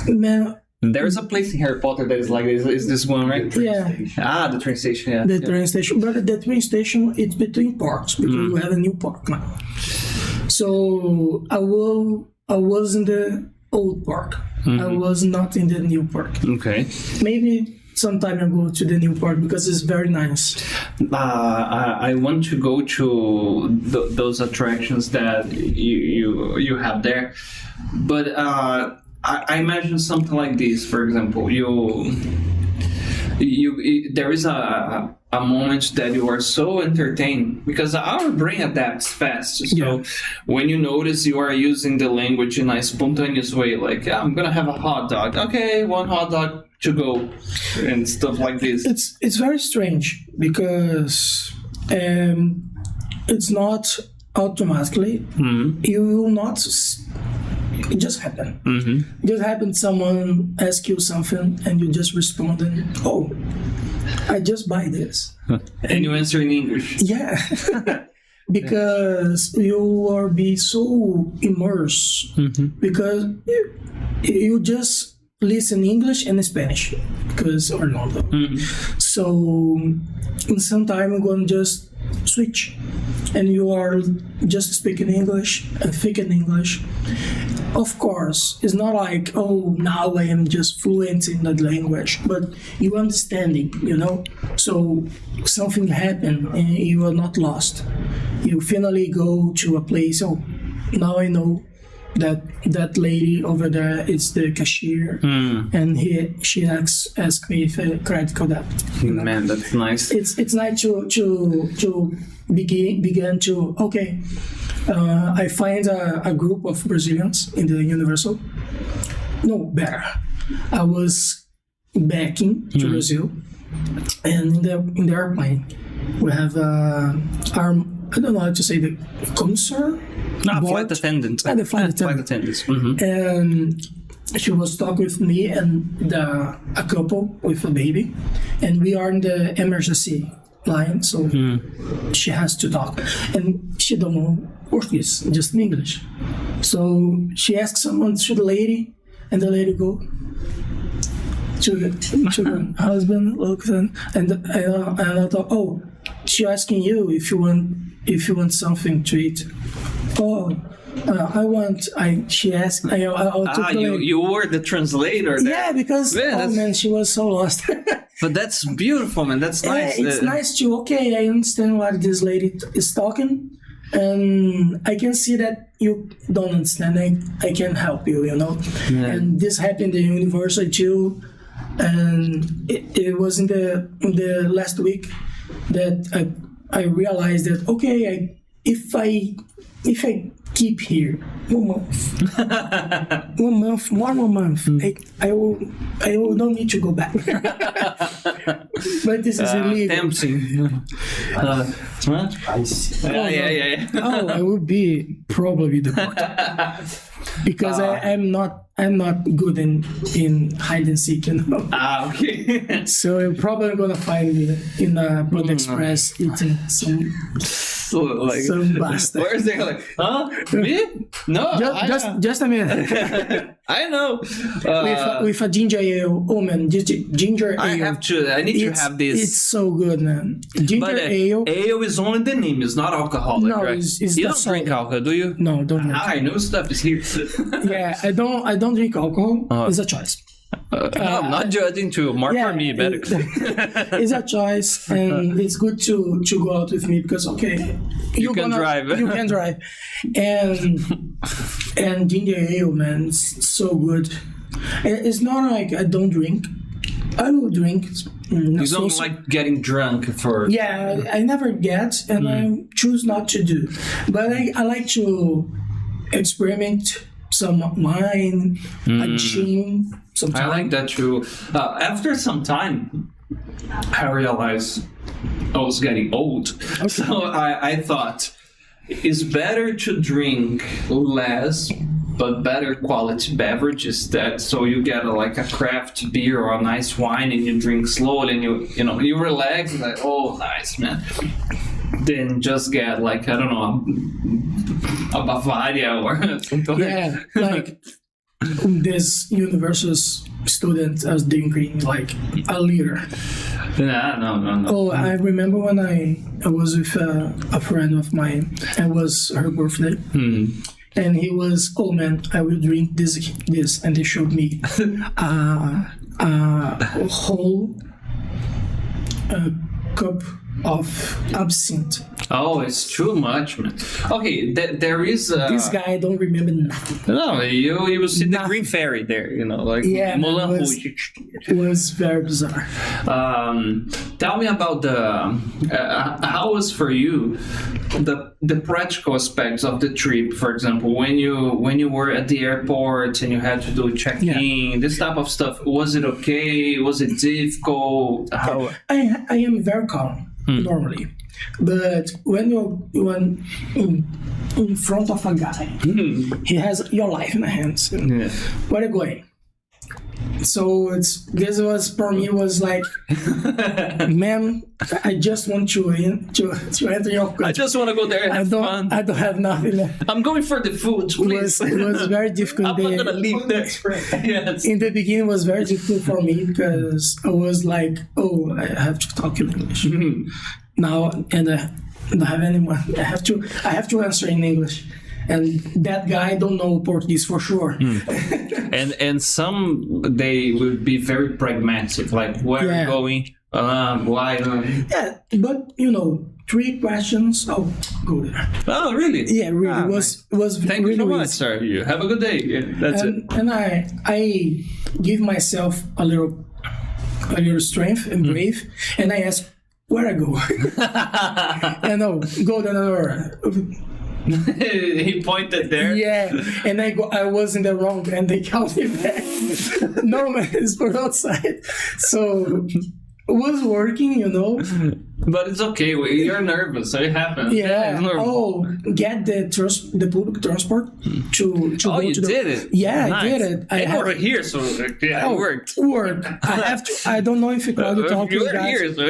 S2: Man,
S1: there's a place in Harry Potter that is like this. Is this one, right?
S2: Yeah.
S1: The train station. Yeah.
S2: The train station, but the train station it's between parks because we have a new park now. So I was in the old park. I was not in the new park.
S1: Okay.
S2: Maybe sometime I go to the new park because it's very nice.
S1: I want to go to those attractions that you have there, but I imagine something like this. For example, there is a moment that you are so entertained because our brain adapts fast. So when you notice you are using the language in a spontaneous way, like I'm gonna have a hot dog. Okay, one hot dog to go, and stuff like this.
S2: It's very strange because it's not automatically. You will not. It just happened. It just happened. Someone asked you something, and you just respond, and I just buy this.
S1: And you answer in English.
S2: Yeah. Because you are be so immersed. Because you just listen English and Spanish because Orlando. So in some time I'm going to just switch, and you are just speaking English and thinking English. Of course, it's not like now I am just fluent in that language, but you understanding, So something happened and you are not lost. You finally go to a place. Now I know that lady over there is the cashier, and she asked me if a credit card app.
S1: Man, that's nice.
S2: It's nice to begin to I find a group of Brazilians in the Universal. No, better. I was backing to Brazil, and in the airplane we have our I don't know how to say the commissar.
S1: Flight attendant.
S2: The flight attendant. And she was talking with me and a couple with a baby, and we are in the emergency line, so she has to talk, and she don't know Portuguese, just in English. So she asks someone to the lady, and the lady go to the husband, looks and I thought, she asking you if you want something to eat. She asked.
S1: You were the translator there.
S2: Yeah, because she was so lost.
S1: But that's beautiful, man. That's nice.
S2: It's nice to. I understand what this lady is talking, and I can see that you don't understand. I can help you, Yeah. And this happened in the university too, and it was in the last week that I realized that if I keep here 1 month, one more month, I will don't need to go back. But this is illegal.
S1: Tempting.
S2: I would be probably deported because I'm not good in hide and seek,
S1: Okay.
S2: So you're probably gonna find me in a Blood Express eating some bastard.
S1: Where's they like? Me? No.
S2: Just a minute.
S1: I know.
S2: With a ginger ale. Oh man, ginger ale.
S1: I need to have this.
S2: It's so good, man. Ginger ale.
S1: Ale is only the name. It's not alcoholic,
S2: no,
S1: right?
S2: It's
S1: You don't drink alcohol, do you?
S2: No, don't drink.
S1: I know stuff is here.
S2: Yeah, I don't drink alcohol. It's a choice.
S1: I'm not judging too. Mark for me better.
S2: It's a choice, and it's good to go out with me because
S1: you can drive.
S2: You can drive, and ginger ale, man, it's so good. It's not like I don't drink. I will drink.
S1: You don't like getting drunk for...
S2: Yeah, I never get, and I choose not to do. But I like to experiment some wine, a gin, sometimes.
S1: I like that too. After some time, I realized I was getting old. Okay. So I thought it's better to drink less but better quality beverages, that so you get a craft beer or a nice wine and you drink slowly and you relax and oh nice, man. Then just get I don't know, a Bavaria or something.
S2: Yeah, like this university's student was drinking a liter.
S1: No.
S2: Oh, I remember when I was with a friend of mine. It was her birthday. And he was, oh man, I will drink this, and they showed me a whole cup of absinthe.
S1: Oh, it's too much, man. Okay, there is
S2: this guy don't remember nothing.
S1: No, you will see the green fairy there,
S2: yeah,
S1: Moulin Rouge.
S2: It was very bizarre.
S1: Tell me about how was for you the practical aspects of the trip. For example, when you were at the airport and you had to do check-in, this type of stuff. Was it okay? Was it difficult? How?
S2: I am very calm normally. But when you're in front of a guy, he has your life in the hands.
S1: Yeah.
S2: Where are you going? So this was for me was like, man, I just want to enter your country.
S1: I just want to go there and have fun.
S2: I don't have nothing left.
S1: I'm going for the food, please.
S2: It was very difficult.
S1: I'm not gonna leave there. Yes.
S2: In the beginning, it was very difficult for me because I was like, oh, I have to talk in English now, and I don't have anyone. I have to answer in English. And that guy don't know Portuguese for sure.
S1: And some they would be very pragmatic, like where are you going, why?
S2: Yeah, but 3 questions. Oh, go there.
S1: Oh, really?
S2: Yeah, really. It was
S1: Thank
S2: really
S1: you so much,
S2: easy.
S1: sir. You have a good day. Yeah, that's it.
S2: And I give myself a little strength and brave, and I ask where I go. And go there.
S1: He pointed there.
S2: Yeah, and I was in the wrong, and they called me back. No, man, it's for outside. So it was working,
S1: But it's okay. You're nervous, so it happens.
S2: Yeah.
S1: Oh,
S2: get the public transport to go
S1: you
S2: to
S1: did it.
S2: Yeah,
S1: nice.
S2: I did it.
S1: We're here, so it worked.
S2: Work. I have to. I don't know if you Claudio talk to you guys.
S1: Here, so,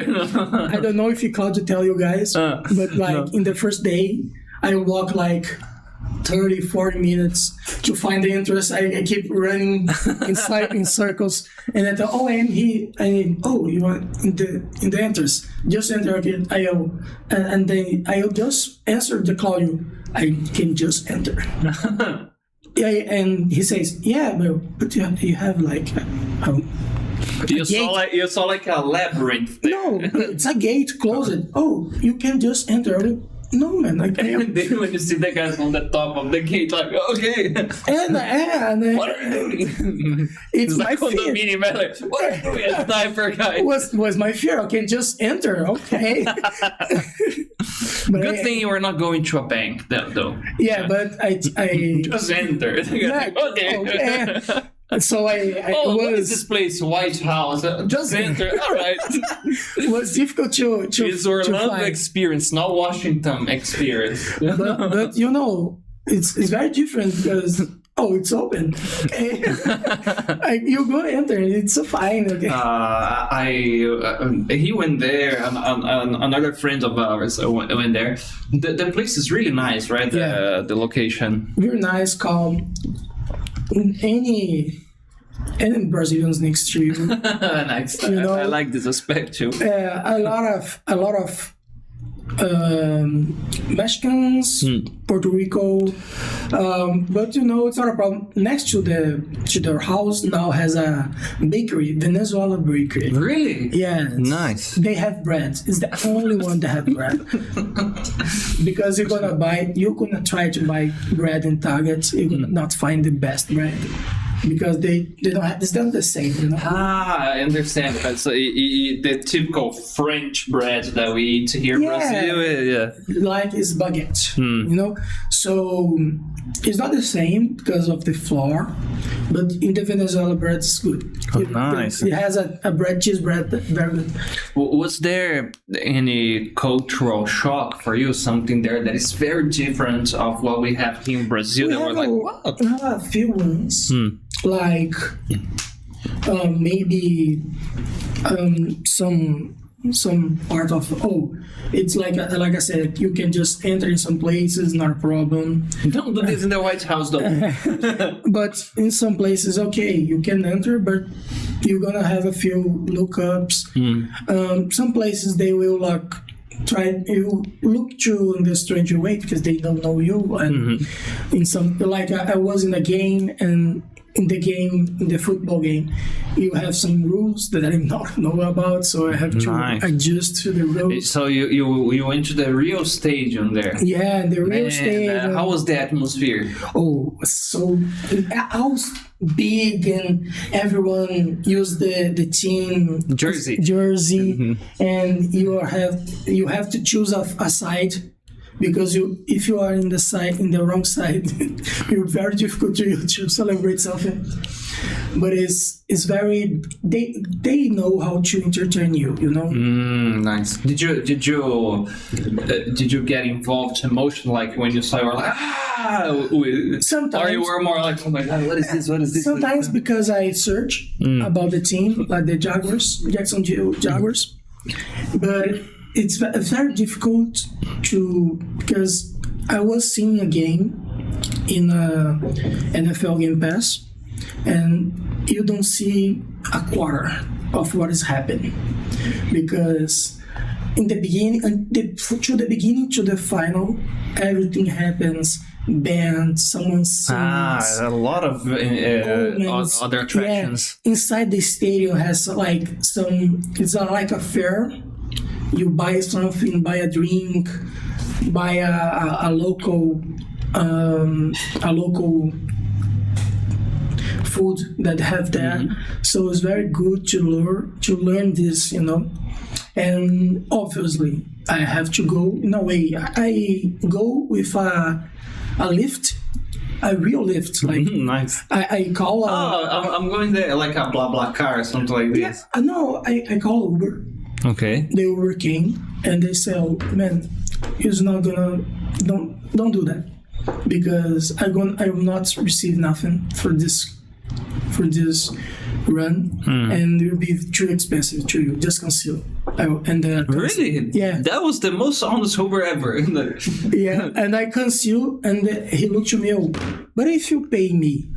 S2: I don't know if you Claudio tell you guys, but in the first day, I walk 30, 40 minutes to find the entrance. I keep running in circles, and I thought, you are in the entrance. Just enter again. And then I just answered the call. I can just enter. Yeah, and he says, yeah, but you have
S1: you saw a labyrinth there.
S2: No, it's a gate. Close it. Oh, you can just enter. No, man, I can't.
S1: And then when you see the guys on the top of the gate, okay.
S2: And
S1: what are you doing?
S2: It's my fear.
S1: What are you doing, sniper guy?
S2: Was my fear. I can just enter. Okay.
S1: Good thing you were not going to a bank, though.
S2: Yeah, but I
S1: just enter. Okay.
S2: So
S1: what is this place? White House. Just enter. All right.
S2: It was difficult to
S1: It's Orlando experience, not Washington experience.
S2: but it's very different because it's open. Okay. You go enter. It's fine. Okay.
S1: He went there. Another friend of ours went there. The place is really nice, right?
S2: Yeah.
S1: The location.
S2: Very nice, calm. Any Brazilians next to you.
S1: Nice. I like this aspect too.
S2: A lot of Mexicans, Puerto Rico, but it's not a problem. Next to their house now has a bakery, Venezuela bakery.
S1: Really?
S2: Yeah.
S1: Nice.
S2: They have bread. It's the only one that have bread. Because you're gonna try to buy bread in Target, you're gonna not find the best bread. Because they don't have, it's not the same,
S1: I understand. So the typical French bread that we eat here in Brazil,
S2: like is baguette, So it's not the same because of the flour, but in the Venezuela bread it's good.
S1: Nice.
S2: It has a cheese bread that very good.
S1: Was there any cultural shock for you? Something there that is very different of what we have here in Brazil?
S2: We have a few ones. Like maybe some part of it's like I said, you can just enter in some places, not a problem.
S1: Don't do this in the White House though.
S2: But in some places, okay, you can enter, but you're gonna have a few lookups. Some places they will you look through in the stranger way because they don't know you, and in some I was in a game, and in the football game, you have some rules that I did not know about, so I have to adjust to the rules.
S1: So you went to the real stadium there?
S2: Yeah, the real stadium.
S1: How was the atmosphere?
S2: Oh, so I was big, and everyone used the team jersey, and you have to choose a side. Because if you are in the wrong side, it's very difficult to celebrate something. But it's very they know how to entertain you,
S1: Nice. Did you get involved emotionally, like when you saw you were like sometimes, or you were more like, oh my god, what is this?
S2: Sometimes because I search about the team, like the Jacksonville Jaguars, but it's very difficult because I was seeing a game in NFL Game Pass, and you don't see a quarter of what is happening, because in the beginning, through the beginning to the final, everything happens. Band, someone sings.
S1: A lot of other attractions.
S2: Yeah. Inside the stadium has it's like a fair. You buy something, buy a drink, buy a local food that have there. So it's very good to learn this, And obviously, I have to go in a way. I go with a lift. A real lift,
S1: nice.
S2: I call.
S1: I'm going there like a 𝗏𝗏 or something like this.
S2: Yeah, no, I call Uber.
S1: Okay.
S2: The Uber came and they said, "Oh, man, he's not gonna. Don't do that, because I will not receive nothing for this run, and it will be too expensive to you. Just cancel."
S1: Really?
S2: Yeah.
S1: That was the most honest Uber ever.
S2: Yeah, and I cancel, and he looked at me. But if you pay me,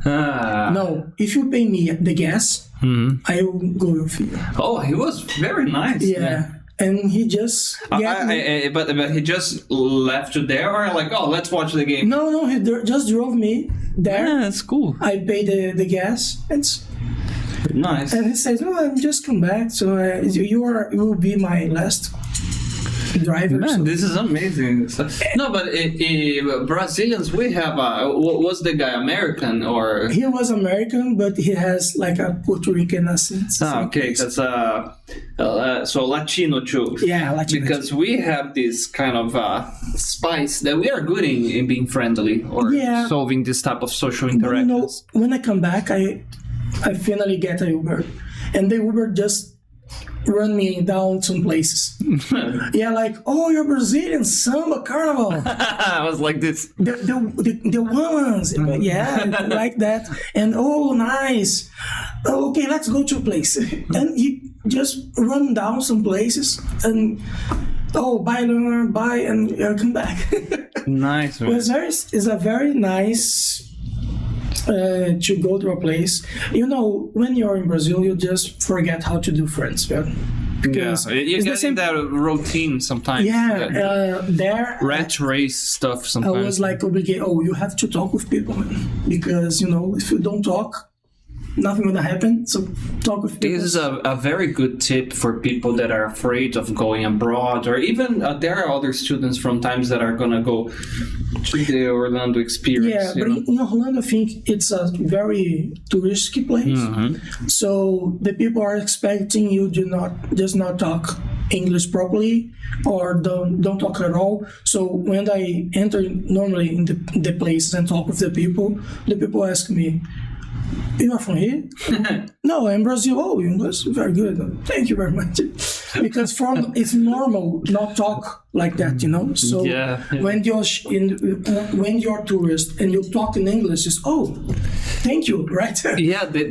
S2: if you pay me the gas, I will go with you.
S1: Oh, he was very nice.
S2: Yeah. And he just
S1: but he just left you there, or let's watch the game.
S2: No, he just drove me there.
S1: Yeah, that's cool.
S2: I paid the gas. It's
S1: nice.
S2: And he says, I'm just come back, so you will be my last driver.
S1: Man, this is amazing. No, but Brazilians, we have was the guy American or?
S2: He was American, but he has like a Puerto Rican accent.
S1: Okay, that's so Latino too.
S2: Yeah, Latino.
S1: Because we have this kind of spice that we are good in being friendly or solving this type of social interactions.
S2: When I come back, I finally get a Uber, and the Uber just run me down some places. You're Brazilian, samba, carnival.
S1: I was like this.
S2: The ones, like that. And nice. Okay, let's go to a place. And he just run down some places and bye, Leonardo, bye, and come back.
S1: Nice. Man.
S2: It's a very nice. To go to a place, when you're in Brazil, you just forget how to do friends. Because
S1: you
S2: it's the
S1: get
S2: same.
S1: in that routine sometimes.
S2: There.
S1: Rat race stuff
S2: I
S1: sometimes.
S2: was like obligated. Oh, you have to talk with people, man, because if you don't talk, nothing gonna happen. So talk with people.
S1: This is a very good tip for people that are afraid of going abroad, or even there are other students from times that are gonna go to the Orlando experience.
S2: Yeah, but in Orlando, I think it's a very touristy place. So the people are expecting you do not talk English properly, or don't talk at all. So when I enter normally in the places and talk with the people ask me, "You are from here?" "No, I'm Brazil." "Oh, English, very good. Thank you very much." Because it's normal not talk like that, So when you're a tourist and you talk in English, it's thank you, right?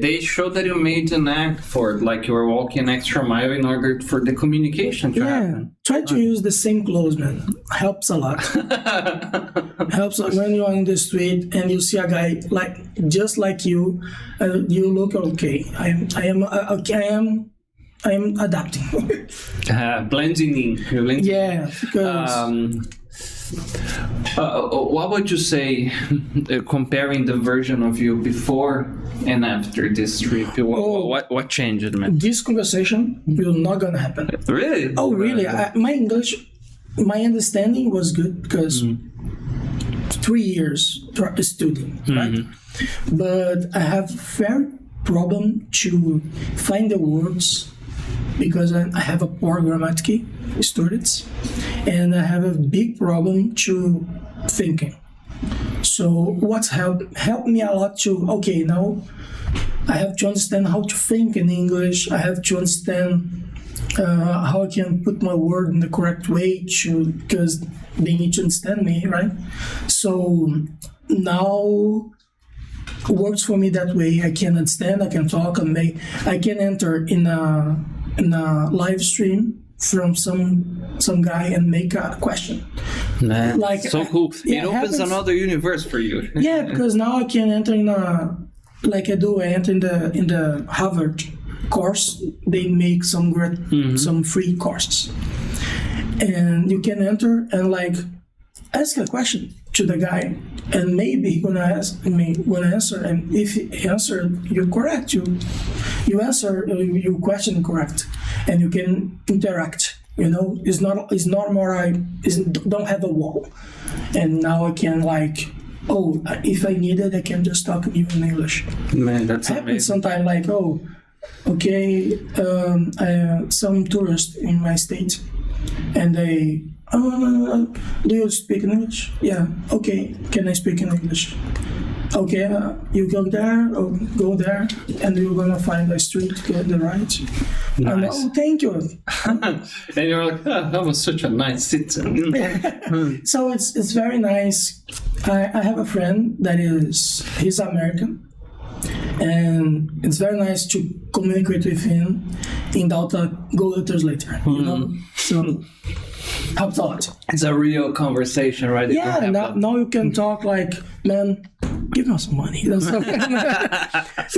S1: They show that you made an act for it, like you were walking an extra mile in order for the communication to happen.
S2: Try to use the same clothes, man. Helps a lot. Helps when you're on the street and you see a guy just like you, you look okay. I am adapting.
S1: Blending in.
S2: Yeah, because
S1: what would you say, comparing the version of you before and after this trip? What changed, man?
S2: This conversation will not gonna happen.
S1: Really?
S2: Oh, really? My English, my understanding was good because 3 years studying, right? But I have very problem to find the words because I have a poor grammatical students, and I have a big problem to thinking. So what's helped me a lot to, now I have to understand how to think in English. I have to understand how I can put my word in the correct way because they need to understand me, right? So now works for me that way. I can understand, I can talk, I can enter in a live stream from some guy and make a question.
S1: Man, so cool. It opens
S2: happens.
S1: Another universe for you.
S2: Yeah, because now I can enter in I enter in the Harvard course. They make some great some free courses, and you can enter and ask a question to the guy, and maybe he's gonna answer, and if he answer you correct, you answer your question correct, and you can interact. It's not more don't have a wall, and now I can if I need it, I can just talk to you in English.
S1: Man, that's
S2: happens
S1: amazing.
S2: sometimes some tourists in my state, and they, do you speak English? Yeah. Okay. Can I speak in English? Okay. You go there, or go there, and you're gonna find a street, go to the right.
S1: Nice.
S2: And, thank you.
S1: And you're like, that was such a nice citizen.
S2: So it's very nice. I have a friend that he's American, and it's very nice to communicate with him without a Google Translator. So helps a lot.
S1: It's a real conversation, right?
S2: Yeah, now you can talk man, give us some money. You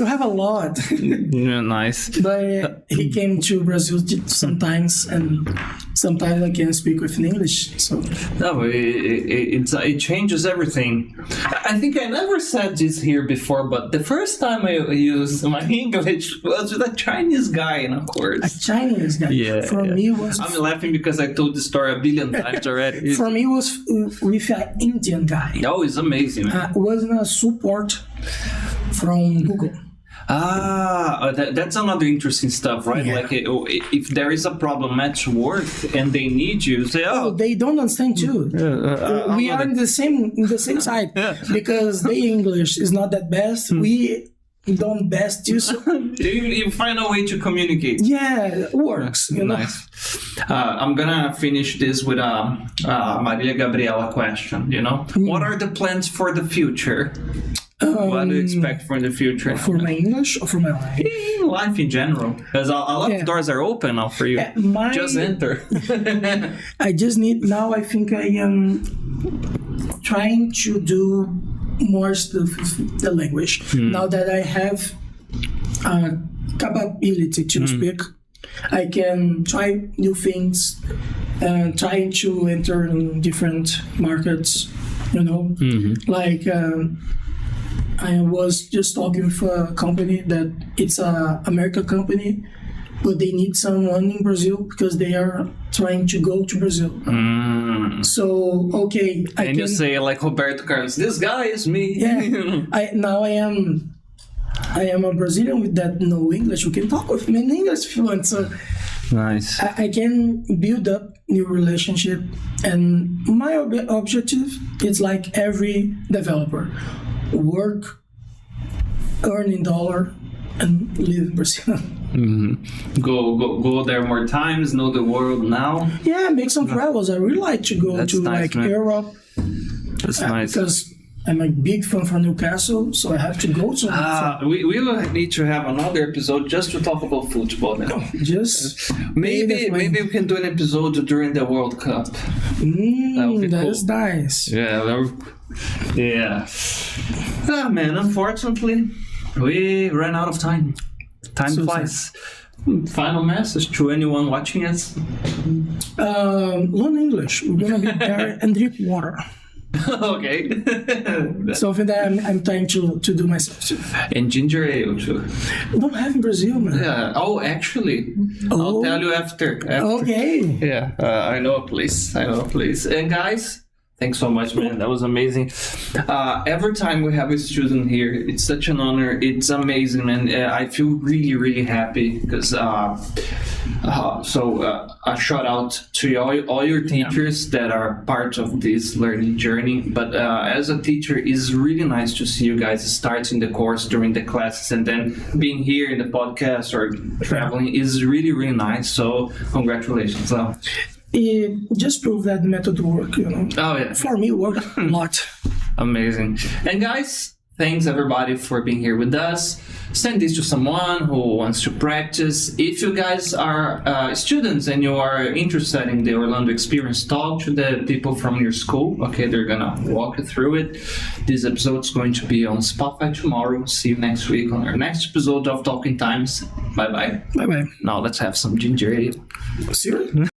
S2: have a lot.
S1: Yeah, nice.
S2: But he came to Brazil sometimes, and sometimes I can speak with in English. So
S1: no, it changes everything. I think I never said this here before, but the first time I used my English was with a Chinese guy in a course.
S2: A Chinese guy.
S1: Yeah.
S2: Me was.
S1: I'm laughing because I told the story a billion times already.
S2: For me, was with an Indian guy.
S1: Oh, it's amazing, man.
S2: Was in a support from Google.
S1: That's another interesting stuff, right?
S2: Yeah.
S1: If there is a problem at work and they need you, say,
S2: they don't understand too. We are in the same side because their English is not that best. We don't best you. So
S1: you find a way to communicate.
S2: Yeah, it works.
S1: Nice. I'm gonna finish this with a Maria Gabriela question. What are the plans for the future? What do you expect for the future?
S2: For my English or for my life?
S1: Life in general. Because a lot of doors are open now for you. Just enter.
S2: I just need, now I think I am trying to do more stuff with the language. Now that I have a capability to speak, I can try new things and try to enter in different markets, you know. Like I was just talking with a company that it's a American company, but they need someone in Brazil because they are trying to go to Brazil. So, okay, I
S1: And you say like 𝗿𝗵𝗃 Carlos, this guy is me.
S2: Yeah, I am a Brazilian with that no English. You can talk with me in English if you want. So
S1: Nice.
S2: I can build up new relationship, and my objective is like every developer: work, earning dollar, and live in Brazil.
S1: Go there more times, know the world now.
S2: Yeah, make some travels. I really like to go
S1: That's
S2: to
S1: nice,
S2: like
S1: man.
S2: Europe.
S1: That's nice.
S2: Because I'm a big fan from Newcastle, so I have to go to.
S1: We will need to have another episode just to talk about football now.
S2: Just
S1: Maybe we can do an episode during the World Cup. would be
S2: that
S1: cool.
S2: is nice.
S1: Yeah. Ah, man, unfortunately, we ran out of time. Time
S2: So
S1: flies. Final message to anyone watching us.
S2: Learn English. We're gonna be there and drink water.
S1: Okay.
S2: Something that I'm trying to do myself too.
S1: And ginger ale too.
S2: We don't have in Brazil, man.
S1: Yeah. Oh, actually, I'll tell you after.
S2: Okay.
S1: Yeah, I know a place. And guys, thanks so much, man. That was amazing. Every time we have a student here, it's such an honor. It's amazing, man. I feel really, really happy because. So a shout out to all your teachers that are part of this learning journey. But as a teacher, it's really nice to see you guys starting the course during the classes and then being here in the podcast or traveling is really, really nice. So congratulations.
S2: It just proves that the method work, you know.
S1: Oh yeah,
S2: For me, it worked a lot.
S1: amazing. And guys, thanks everybody for being here with us. Send this to someone who wants to practice. If you guys are students and you are interested in the Orlando experience, talk to the people from your school. Okay, they're gonna walk you through it. This episode's going to be on Spotify tomorrow. See you next week on our next episode of Talking Times. Bye bye.
S2: Bye bye.
S1: Now let's have some ginger ale.
S2: Serious?